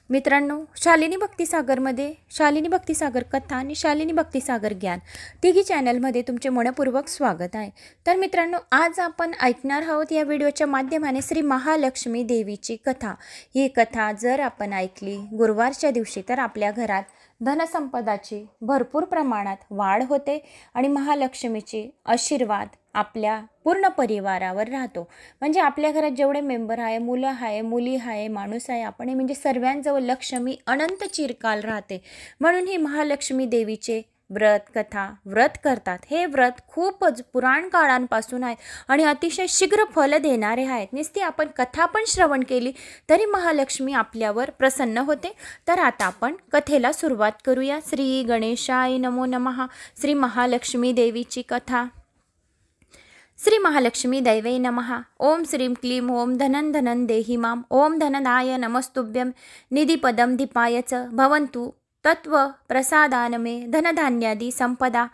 मित्रांनो, शालिनी भक्तिसागरमध्ये शालिनी भक्तिसागर कथा आणि शालिनी भक्तिसागर ज्ञान तिघी चॅनलमध्ये तुमचे मनपूर्वक स्वागत आहे। तर मित्रांनो, आज आपण ऐकणार आहोत या व्हिडिओच्या माध्यमाने श्री महालक्ष्मी देवीची कथा। ही कथा जर आपण ऐकली गुरुवारच्या दिवशी तर आपल्या घरात धनसंपदाची भरपूर प्रमाणात वाढ होते आणि महालक्ष्मीचे आशीर्वाद आपल्या पूर्ण परिवारावर राहतो। म्हणजे आपल्या घरात जेवढे मेंबर आहे, मुलं आहे, मुली आहे, माणूस आहे, आपण म्हणजे सर्वांजवळ लक्ष्मी अनंत चिरकाल राहते। म्हणून ही महालक्ष्मी देवीचे व्रत करतात। हे व्रत खूपच पुराण काळांपासून आहे आणि अतिशय शीघ्र फल देणारे आहेत। नुसती आपण कथा पण श्रवण केली तरी महालक्ष्मी आपल्यावर प्रसन्न होते। तर आता आपण कथेला सुरुवात करूया। श्री गणेशाय नमो नमः। श्री महालक्ष्मी देवीची कथा। श्री महालक्ष्मी दैवे नमः। ओम श्रीं क्लीं ओम धनं धनं देहि मां। ओम धनदाय नमस्तुभ्यं। निधिपदं दीपाय च भवन्तु तत्व प्रसादान मे धनधान्यादी संपदा।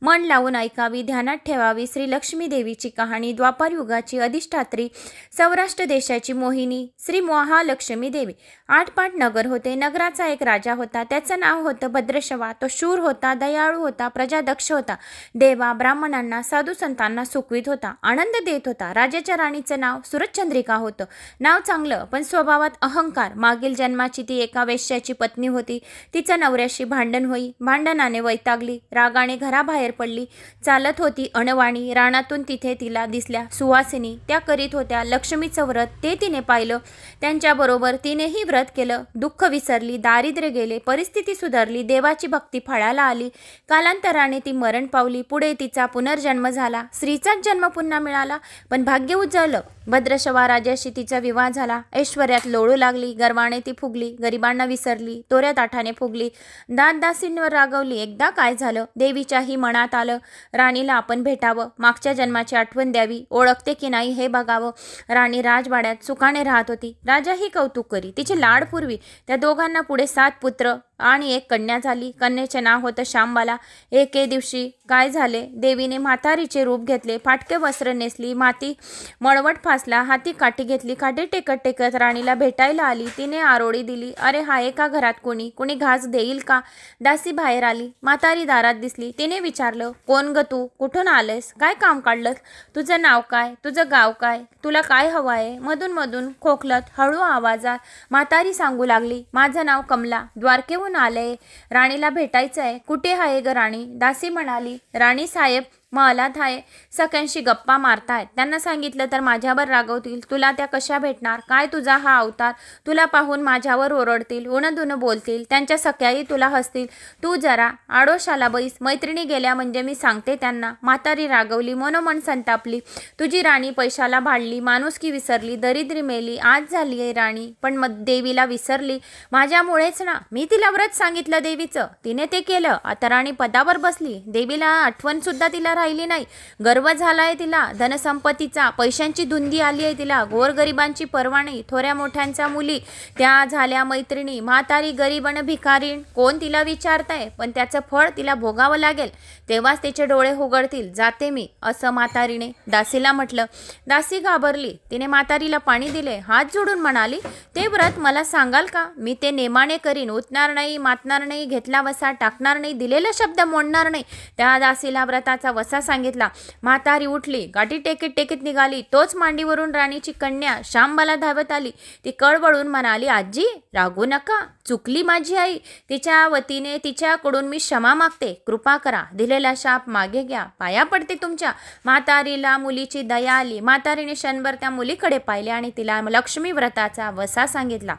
मन लावून ऐकावी, ध्यानात ठेवावी। श्री लक्ष्मी देवीची कहाणी। द्वापार युगाची अधिष्ठात्री, सौराष्ट्र देशाची मोहिनी श्री महालक्ष्मी देवी। आटपाट नगर होते। नगराचा एक राजा होता, त्याचं नाव होतं भद्रशवा। तो शूर होता, दयाळू होता, प्रजादक्ष होता। देवा ब्राह्मणांना, साधू संतांना सुखवीत होता, आनंद देत होता। राजाच्या राणीचं नाव सुरचंद्रिका होतं। नाव चांगलं पण स्वभावात अहंकार। मागील जन्माची ती एका वेश्याची पत्नी होती। तिचं नवऱ्याशी भांडण होई, भांडणाने वैतागली, रागाने घराबाहेर पडली। चालत होती अणवाणी, रानातून तिथे तिला दिसल्या सुवासिनी। त्या करीत होत्या लक्ष्मीचं व्रत, ते तिने पाहिलं। त्यांच्याबरोबर तिनेही व्रत केलं। दुःख विसरली, दारिद्र्य गेले, परिस्थिती सुधारली, देवाची भक्ती फळाला आली। कालांतराने ती मरण पावली। पुढे तिचा पुनर्जन्म झाला, स्त्रीचाच जन्म पुन्हा मिळाला। पण भाग्य उजळलं। भद्रशवा राजाशी तिचा विवाह झाला। ऐश्वर्यात लोळू लागली, गर्वाने ती फुगली, गरिबांना विसरली, तोऱ्या ताठाने फुगली, दासदासींवर रागवली। एकदा काय झालं, देवीच्याही मनात आलं राणीला आपण भेटावं, मागच्या जन्माची आठवण द्यावी, ओळखते की नाही हे बघावं। राणी राजवाड्यात सुखाने राहत होती। राजाही कौतुक करी, तिची लाड पुरवी। त्या दोघांना पुढे 7 पुत्र आणि 1 कन्या झाली। कन्येचे नाव होतं शांबाला। एके दिवशी काय झाले, देवीने म्हातारीचे रूप घेतले, फाटके वस्त्र नेसली, माती मळवट फासला, हाती काठी घेतली, काठी टेकत टेकत राणीला भेटायला आली। तिने आरोळी दिली, अरे हाय का घरात कुणी घास देईल का? दासी बाहेर आली, म्हातारी दारात दिसली। तिने विचारलं, कोण ग तू, कुठून आलेस, काय काम काढलंस, तुझं नाव काय, तुझं गाव काय, तुला काय हवं आहे? मधून मधून खोकलत हळू आवाजात म्हातारी सांगू लागली, माझं नाव कमला, द्वारकेहून आले, राणीला भेटायचं आहे। कुठे आहे ग राणी? दासी म्हणाली, राणी साहेब महलात आहे, सख्यांशी गप्पा मारतायत, त्यांना सांगितलं तर माझ्यावर रागवतील, तुला त्या कशा भेटणार? काय तुझा हा अवतार, तुला पाहून माझ्यावर ओरडतील, उणदुणं बोलतील, त्यांच्या सख्याही तुला हसतील, तू जरा आडोशाला बैस, मैत्रिणी गेल्या म्हणजे मी सांगते त्यांना। म्हातारी रागवली, मनोमन संतापली, तुझी राणी पैशाला भाडली, माणुसकी विसरली, दरिद्री मेली, आज झाली आहे राणी पण मग देवीला विसरली, माझ्यामुळेच ना, मी तिला व्रत सांगितलं देवीचं, तिने ते केलं, आता राणी पदावर बसली, देवीला आठवण सुद्धा तिला राहिली नाही। गर्व झालाय तिला धनसंपत्तीचा, पैशांची धुंदी आली आहे तिला, गोरगरिबांची पर्वा नाही, थोड्या मोठ्यांच्या मुली त्या झाल्या मैत्रिणी, म्हातारी गरीबन भिकारीण, कोण तिला विचारताय, पण त्याचं फळ तिला भोगावं लागेल, तेव्हाच तिचे डोळे उघडतील, जाते मी, असं म्हातारीने दासीला म्हटलं। दासी घाबरली, तिने म्हातारीला पाणी दिले, हात जोडून म्हणाली, ते व्रत मला सांगाल का? मी ते नेमाने करीन, उठणार नाही, मातणार नाही, घेतला वसा टाकणार नाही, दिलेला शब्द मोडणार नाही। त्या दासीला व्रताचा वसा सांगितला। म्हातारी उठली, गाठी टेकीत टेकीत निघाली, तोच मांडीवरून राणीची कन्या शांबाला धावत आली। ती कळवळून म्हणाली, आजी रागू नका, चुकली माझी आई, तिच्या वतीने तिच्याकडून मी क्षमा मागते, कृपा करा, दिलेला शाप मागे घ्या, पाया पडते तुमच्या। म्हातारीला मुलीची दया आली। म्हातारीने क्षणभर त्या मुलीकडे पाहिले आणि तिला लक्ष्मी व्रताचा वसा सांगितला।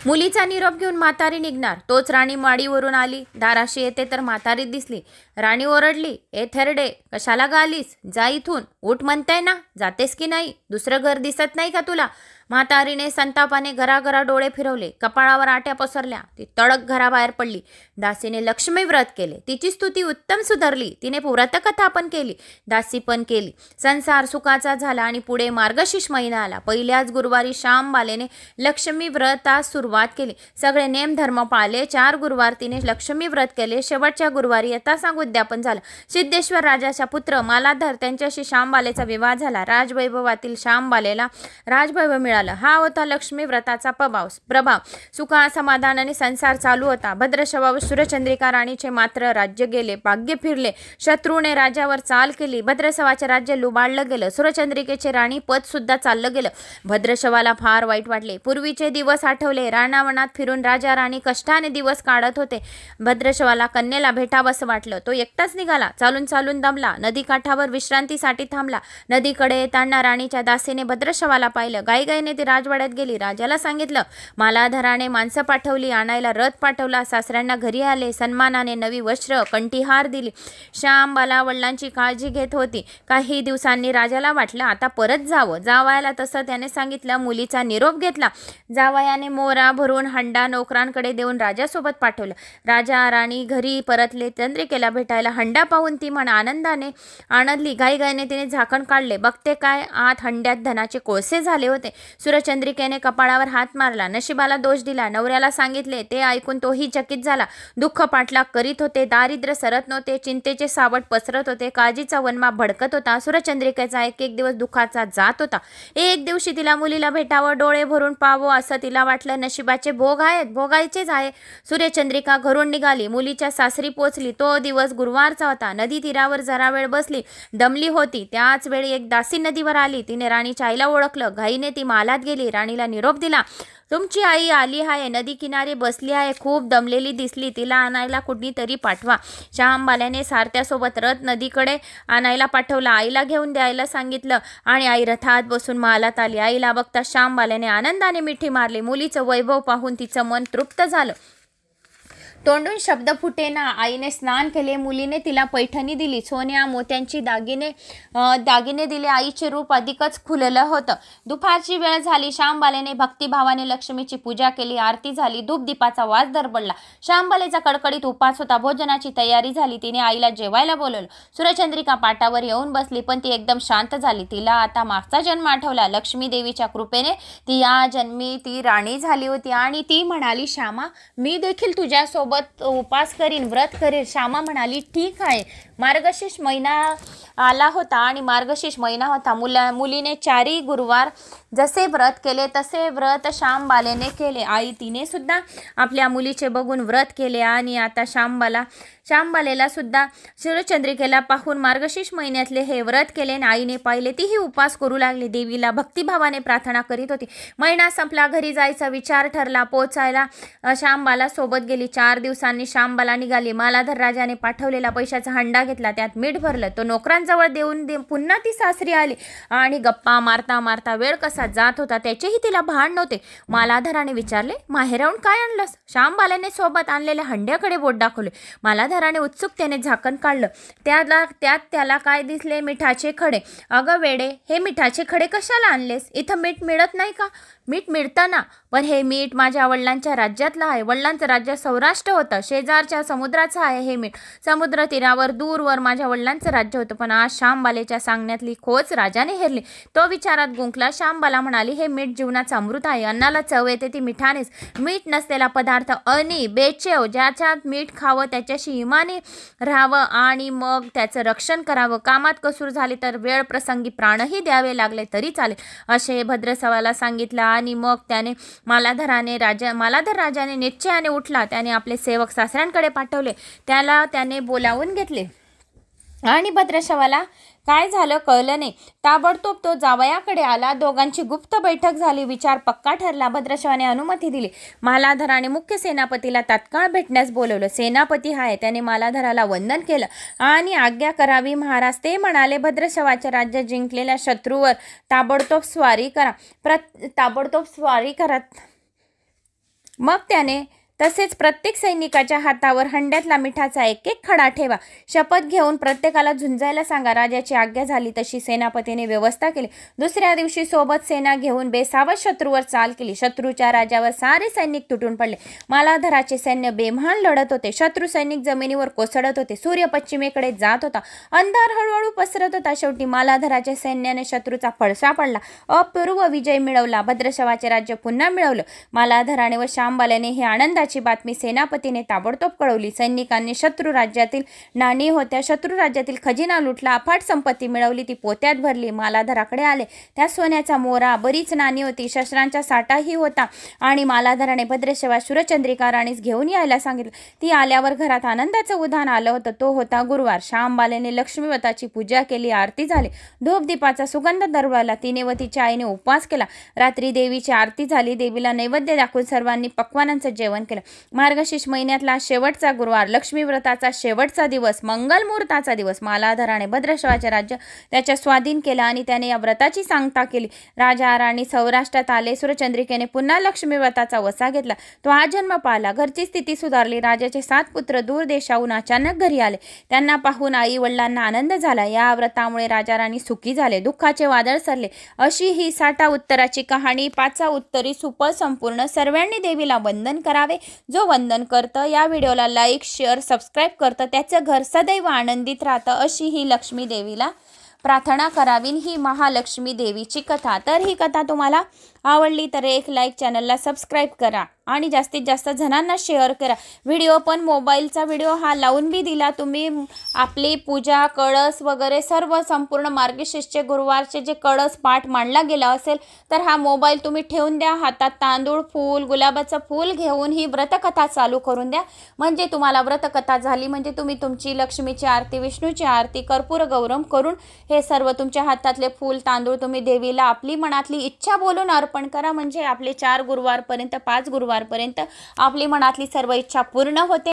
मुलीचा निरोप घेऊन म्हातारी निघणार, तोच राणी माडीवरून आली, दाराशी येते तर म्हातारी दिसली। राणी ओरडली, ए थेरडे, कशाला गालीस, जा इथून, उठ म्हणताय ना, जातेस की नाही, दुसरं घर दिसत नाही का तुला? म्हातारीने संतापाने घराघरा डोळे फिरवले, कपाळावर आट्या पसरल्या, ती तडक घराबाहेर पडली। दासीने लक्ष्मी व्रत केले, तिची स्तुती उत्तम सुधारली, तिने व्रतकथा पण केली, दासी पण केली। संसार सुखाचा झाला आणि पुढे मार्गशीर्ष महिना आला। पहिल्याच गुरुवारी शांबालेने लक्ष्मी व्रतास सुरुवात केली। सगळे नेम धर्म पाळले। 4 गुरुवार तिने लक्ष्मी व्रत केले। शेवटच्या गुरुवारी यथासांग उद्यापन झालं। सिद्धेश्वर राजाचा पुत्र मालाधर त्यांच्याशी शांबालेचा विवाह झाला। राजवैभवातील शांबालेला राजवैभव मिळाले। झालं. हा होता लक्ष्मी व्रताचा प्रभाव. सुखा समाधानाने संसार चालू होता. भद्रशवावर सूर्यचंद्रिका राणीचे मात्र राज्य गेले. भाग्य फिरले. शत्रूने राजावर चाल केली. भद्रशवाचे राज्य लुबाडलं गेलं. सूर्यचंद्रिकेचे राणी पद सुद्धा चाललं गेलं. भद्रशवाला फार वाईट वाटले. पूर्वीचे दिवस आठवले. रानावनात फिरून राजा राणी कष्टाने दिवस काढत होते. भद्रशवाला कन्येला भेटावंसं वाटलं. तो एकटाच निघाला. चालून चालून दमला. नदीकाठावर विश्रांतीसाठी थांबला. नदीकडे येताना राणीच्या दासीने भद्रशवाला पाहिलं. गाईगाईने ती राजवाड्यात गेली. राजाला सांगितलं, मालाधराने माणसं पाठवली, आणायला रथ पाठवला. सासऱ्यांना घरी आले. सन्मानाने नवी वस्त्र, कंठीहार दिली. श्यामबाला वडिलांची काळजी घेत होती. काही दिवसांनी राजाला वाटलं आता परत जावं. जावयाला तसं त्याने सांगितलं. मुलीचा निरोप घेतला. जावयाने मोरा भरून हंडा नोकरांकडे देऊन राजासोबत पाठवलं. राजा राणी घरी परतले. चंद्रिकेला भेटायला हंडा पाहून ती म्हण आनंदाने आणली. गाईगाईने तिने झाकण काढले. बघते काय, आत हंड्यात धनाचे कोळसे झाले होते. सूर्यचंद्रिकेने कपाळावर हात मारला. नशिबाला दोष दिला. नवऱ्याला सांगितले. ते ऐकून तोही चकित झाला. दुःख पाठलाग करीत होते. दारिद्र्य सरत नव्हते. चिंतेचे सावट पसरत होते. काळजीचा वनवा भडकत होता. सूर्यचंद्रिकेचा एक एक दिवस दुःखाचा जात होता. एक दिवशी तिला मुलीला भेटावं, डोळे भरून पाहावं असं तिला वाटलं. नशिबाचे भोग आहेत, भोगायचेच आहे. सूर्यचंद्रिका घरून निघाली. मुलीच्या सासरी पोचली. तो दिवस गुरुवारचा होता. नदी तीरावर जरा वेळ बसली. दमली होती. त्याच वेळी एक दासी नदीवर आली. तिने राणीच्या आईला ओळखलं. घाईने ती मालात गेली. राणीला निरोप दिला. तुमची आई आली आहे. नदी किनारी बसली आहे. खूप दमलेली दिसली. तिला आणायला कुणीतरी पाठवा. श्यामबाल्याने सारथ्यासोबत रथ नदीकडे आणायला पाठवला. आईला घेऊन द्यायला सांगितलं आणि आई रथात बसून मालात आली. आईला बघता श्यामबाल्याने आनंदाने मिठी मारली. मुलीचं वैभव पाहून तिचं मन तृप्त झालं. तोंडून शब्द फुटेना. आईने स्नान केले. मुलीने तिला पैठणी दिली. सोन्या मोत्यांची दागिने दिले. आईचे रूप अधिकच खुललं होतं. दुपारची वेळ झाली. श्यामबालेने भक्तिभावाने लक्ष्मीची पूजा केली. आरती झाली. धूपदीपाचा वास दरबडला. श्यामबालेचा कडकडीत उपास होता. भोजनाची तयारी झाली. तिने आईला जेवायला बोलवलं. सूर्यचंद्रिका पाटावर येऊन बसली, पण ती एकदम शांत झाली. तिला आता मागचा जन्म आठवला. लक्ष्मी देवीच्या कृपेने ती या जन्मी ती राणी झाली होती आणि ती म्हणाली, श्यामा, मी देखील तुझ्यासोबत उपास करीन, व्रत करीन. श्यामा म्हणाली, ठीक आहे. मार्गशीर्ष महिना आला होता आणि मार्गशीर्ष महिना होता. मुलीने 4 गुरुवार जसे व्रत केले तसे व्रत श्यामबालेने केले. आई तिने सुद्धा आपल्या मुलीचे बघून व्रत केले आणि आता श्यामबालेला सुद्धा सूर्यचंद्रिकेला पाहून मार्गशीर्ष महिन्यातले हे व्रत केले. आईने पाहिले. तीही उपास करू लागली. देवीला भक्तिभावाने प्रार्थना करीत होती. महिना संपला. घरी जायचा विचार ठरला. पोचायला श्यामबाला सोबत गेली. 4 दिवसांनी श्यामबाला निघाली. मालाधर राजाने पाठवलेला पैशाचा हंडा घेतला. त्यात मीठ भरलं. तो नोकरांजवळ देऊन पुन्हा ती सासरी आली आणि गप्पा मारता मारता वेळ कसा जात होता त्याचेही तिला भान नव्हते. मालाधराने विचारले, माहेराहून काय आणलंस? श्यामबालेने सोबत आणलेल्या हंड्याकडे बोट दाखवले. मालाधराने उत्सुकतेने झाकण काढलं. त्यात त्याला काय दिसले? मिठाचे खडे. अगं वेडे, हे मिठाचे खडे कशाला आणलेस? इथं मीठ मिळत नाही का? मीठ मिळतं ना, पण हे मीठ माझ्या वडिलांच्या राज्यातलं आहे. वडिलांचं राज्य सौराष्ट्र होतं. शेजारच्या समुद्राचं आहे हे मीठ. समुद्र तीरावर दूरवर माझ्या वडिलांचं राज्य होतं. पण आज श्यामबालेच्या सांगण्यातली खोच राजाने हेरली. तो विचारात गुंकला. श्यामबाला म्हणाली, हे मीठ जीवनाचं अमृत आहे. अन्नाला चव येते ती मिठानेच. मीठ नसलेला पदार्थ बेचव. ज्याच्यात मीठ खावं त्याच्याशी इमानी राहावं आणि मग त्याचं रक्षण करावं. कामात कसूर झाली तर वेळ प्रसंगी प्राणही द्यावे लागले तरी चालेल, असे भद्रसवाला सांगितलं. आणि मग त्याने मालाधर राजाने निश्चयाने उठला. त्याने आपले सेवक सासऱ्यांकडे पाठवले. त्याने बोलावून घेतले आणि भद्रशवाला काय झालं कळलं नाही. ताबडतोब तो जावयाकडे आला. दोघांची गुप्त बैठक झाली. विचार पक्का ठरला. भद्रशवाने अनुमती दिली. मालाधराने मुख्य सेनापतीला तात्काळ भेटण्यास बोलवलं. सेनापती आहे त्याने मालाधराला वंदन केलं आणि आज्ञा करावी. महाराज, ते म्हणाले, भद्रशवाचे राज्य जिंकलेल्या शत्रूवर ताबडतोब स्वारी करा. मग त्याने तसेच प्रत्येक सैनिकाच्या हातावर हंड्यातला मिठाचा एक खडा ठेवा. शपथ घेऊन प्रत्येकाला झुंजायला सांगा. राजाची आज्ञा झाली तशी सेनापतीने व्यवस्था केली. दुसऱ्या दिवशी सोबत सेना घेऊन बेसावत शत्रूवर चाल केली. शत्रूच्या राजावर सारे सैनिक तुटून पडले. मालाधराचे सैन्य बेभान लढत होते. शत्रू सैनिक जमिनीवर कोसळत होते. सूर्य पश्चिमेकडे जात होता. अंधार हळूहळू पसरत होता. शेवटी मालाधराच्या सैन्याने शत्रूचा फळसा पडला. अपूर्व विजय मिळवला. भद्रशवाचे राज्य पुन्हा मिळवलं. मालाधराने व श्यामबालेने हे आनंदाचे महत्त्वाची बातमी सेनापतीने ताबडतोब कळवली. सैनिकांनी शत्रू राज्यातील नाणी होत्या, शत्रू राज्यातील खजिना लुटला, अफाट संपत्ती मिळवली, ती पोत्यात भरली. मालाधराकडे आले, त्या सोन्याचा मोरा, बरीच नाणी होती, शस्त्रांचा साठाही होता आणि मालाधराने भद्रसेवा शूरचंद्रिका राणीस घेऊन यायला सांगितलं. ती आल्यावर घरात आनंदाचं उधाण आलं होतं. तो होता गुरुवार. श्यामबालेने लक्ष्मीवताची पूजा केली, आरती झाली, धूपदीपाचा सुगंध दरवळला. तिने व तिच्या आईने उपवास केला. रात्री देवीची आरती झाली. देवीला नैवेद्य दाखवून सर्वांनी पक्वानांचं जेवण केलं. मार्गशीर्ष महिन्यातला शेवटचा गुरुवार, लक्ष्मी व्रताचा शेवटचा दिवस, मंगल मुहूर्ताचा दिवस. मालाधराने भद्रसेवाचे राज्य त्याच्या स्वाधीन केलं आणि त्याने या व्रताची सांगता केली. राजा राणी सौराष्ट्रात आले. सूर्यचंद्रिकेने पुन्हा लक्ष्मी व्रताचा वसा घेतला. तो हा जन्म पाळला. घरची स्थिती सुधारली. राजाचे 7 पुत्र दूर देशाहून अचानक घरी आले. त्यांना पाहून आई वडिलांना आनंद झाला. या व्रतामुळे राजा राणी सुखी झाले. दुःखाचे वादळ सरले. अशी ही 60 उत्तराची कहाणी. 5 उत्तरी सुपर संपूर्ण. सर्वांनी देवीला वंदन करावे. जो वंदन करतं, या व्हिडिओला लाईक, शेअर, सबस्क्राईब करतं, त्याचं घर सदैव आनंदित राहतं, अशी ही लक्ष्मी देवीला प्रार्थना करावी. ही महालक्ष्मी देवीची कथा. तर ही कथा तुम्हाला आवडली तर एक लाईक, चॅनलला सबस्क्राईब करा आणि जास्तीत जास्त जणांना शेअर करा. व्हिडिओ पण मोबाईलचा व्हिडिओ हा लावून बी दिला. तुम्ही आपली पूजा, कळस वगैरे सर्व संपूर्ण मार्गशीर्षचे गुरुवारचे जे कळस पाठ मांडला गेला असेल तर हा मोबाईल तुम्ही ठेवून द्या. हातात तांदूळ, फूल, गुलाबाचं फूल घेऊन ही व्रतकथा चालू करून द्या. म्हणजे तुम्हाला व्रतकथा झाली म्हणजे तुम्ही तुमची लक्ष्मीची आरती, विष्णूची आरती, कर्पूर गौरम करून हे सर्व तुमच्या हातातले फूल, तांदूळ तुम्ही देवीला आपली मनातली इच्छा बोलून अर्पण करा. म्हणजे आपले 4 गुरुवारपर्यंत, 5 गुरुवारपर्यंत आपली मनातली सर्व इच्छा पूर्ण होते.